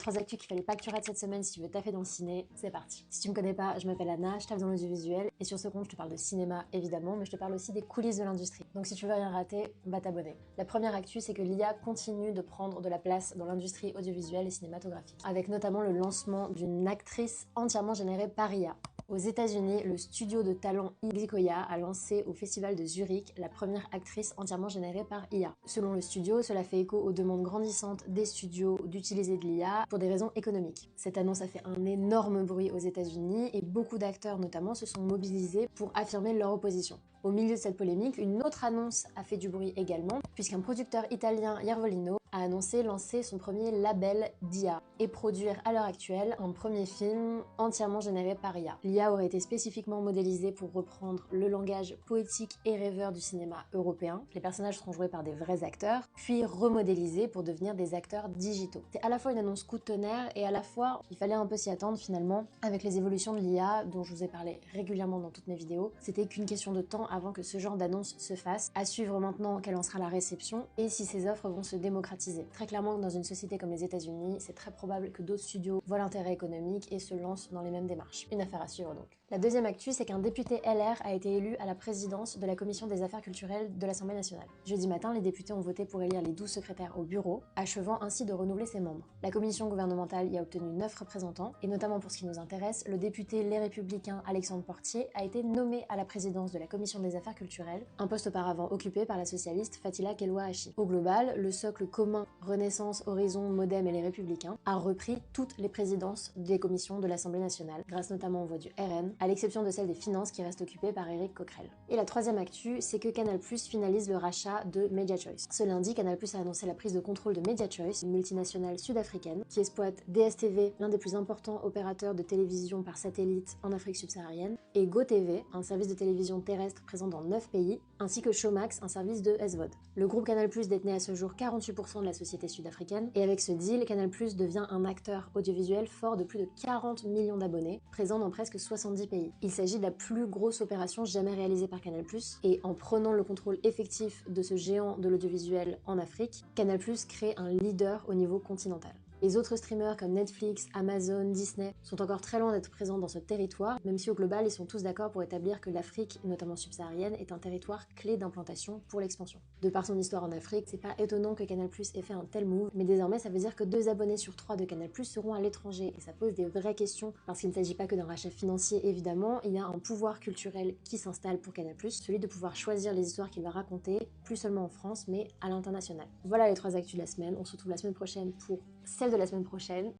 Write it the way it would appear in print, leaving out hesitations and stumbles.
3 actus qu'il fallait pas que tu rates cette semaine si tu veux taffer dans le ciné, c'est parti. Si tu me connais pas, je m'appelle Anna, je taffe dans l'audiovisuel et sur ce compte je te parle de cinéma évidemment, mais je te parle aussi des coulisses de l'industrie. Donc si tu veux rien rater, va t'abonner. La première actu, c'est que l'IA continue de prendre de la place dans l'industrie audiovisuelle et cinématographique, avec notamment le lancement d'une actrice entièrement générée par IA. Aux États-Unis, le studio de talent Iblikoya a lancé au Festival de Zurich la première actrice entièrement générée par IA. Selon le studio, cela fait écho aux demandes grandissantes des studios d'utiliser de l'IA pour des raisons économiques. Cette annonce a fait un énorme bruit aux États-Unis et beaucoup d'acteurs notamment se sont mobilisés pour affirmer leur opposition. Au milieu de cette polémique, une autre annonce a fait du bruit également, puisqu'un producteur italien, Iervolino, a annoncé lancer son premier label d'IA et produire à l'heure actuelle un premier film entièrement généré par IA. L'IA aurait été spécifiquement modélisée pour reprendre le langage poétique et rêveur du cinéma européen. Les personnages seront joués par des vrais acteurs, puis remodélisés pour devenir des acteurs digitaux. C'est à la fois une annonce coup de tonnerre et à la fois il fallait un peu s'y attendre finalement avec les évolutions de l'IA dont je vous ai parlé régulièrement dans toutes mes vidéos. C'était qu'une question de temps avant que ce genre d'annonce se fasse. À suivre maintenant quelle en sera la réception et si ces offres vont se démocratiser. Très clairement, dans une société comme les États-Unis, c'est très probable que d'autres studios voient l'intérêt économique et se lancent dans les mêmes démarches. Une affaire à suivre donc. La deuxième actu, c'est qu'un député LR a été élu à la présidence de la Commission des affaires culturelles de l'Assemblée nationale. Jeudi matin, les députés ont voté pour élire les 12 secrétaires au bureau, achevant ainsi de renouveler ses membres. La commission gouvernementale y a obtenu 9 représentants, et notamment pour ce qui nous intéresse, le député Les Républicains Alexandre Portier a été nommé à la présidence de la Commission des affaires culturelles, un poste auparavant occupé par la socialiste Fatila Kelwa-Hachi. Au global, le socle commun Renaissance, Horizon, Modem et les Républicains a repris toutes les présidences des commissions de l'Assemblée nationale, grâce notamment aux voix du RN, à l'exception de celle des finances qui reste occupée par Éric Coquerel. Et la troisième actu, c'est que Canal+ finalise le rachat de MediaChoice. Ce lundi, Canal+ a annoncé la prise de contrôle de MediaChoice, une multinationale sud-africaine qui exploite DStv, l'un des plus importants opérateurs de télévision par satellite en Afrique subsaharienne, et GoTV, un service de télévision terrestre présent dans 9 pays, ainsi que Showmax, un service de SVOD. Le groupe Canal+ détenait à ce jour 48% de la société sud-africaine, et avec ce deal, Canal+ devient un acteur audiovisuel fort de plus de 40 millions d'abonnés, présent dans presque 70 pays. Il s'agit de la plus grosse opération jamais réalisée par Canal+, et en prenant le contrôle effectif de ce géant de l'audiovisuel en Afrique, Canal+ crée un leader au niveau continental. Les autres streamers comme Netflix, Amazon, Disney sont encore très loin d'être présents dans ce territoire, même si au global ils sont tous d'accord pour établir que l'Afrique, notamment subsaharienne, est un territoire clé d'implantation pour l'expansion. De par son histoire en Afrique, c'est pas étonnant que Canal+ ait fait un tel move, mais désormais ça veut dire que 2 abonnés sur 3 de Canal+ seront à l'étranger, et ça pose des vraies questions, parce qu'il ne s'agit pas que d'un rachat financier évidemment, il y a un pouvoir culturel qui s'installe pour Canal+, celui de pouvoir choisir les histoires qu'il va raconter, plus seulement en France, mais à l'international. Voilà les 3 actus de la semaine, on se retrouve la semaine prochaine pour celle de la semaine prochaine.